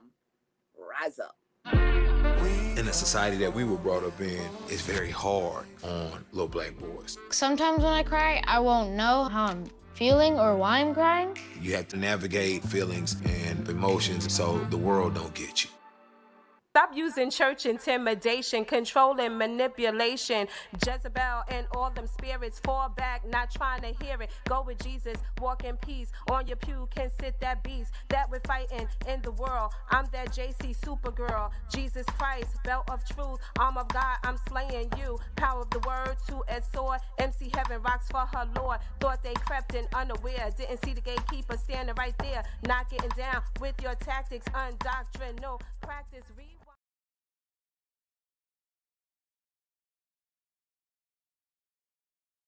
Rise up. In the society that we were brought up in, it's very hard on little black boys. Sometimes when I cry, I won't know how I'm feeling or why I'm crying. You have to navigate feelings and emotions so the world don't get you. Stop using church intimidation, control and manipulation. Jezebel and all them spirits fall back, not trying to hear it. Go with Jesus, walk in peace. On your pew can sit that beast that we're fighting in the world. I'm that JC Supergirl, Jesus Christ, belt of truth, arm of God, I'm slaying you. Power of the word, two-edged sword. MC Heaven rocks for her Lord. Thought they crept in unaware, didn't see the gatekeeper standing right there. Not getting down with your tactics, undoctrinal practice.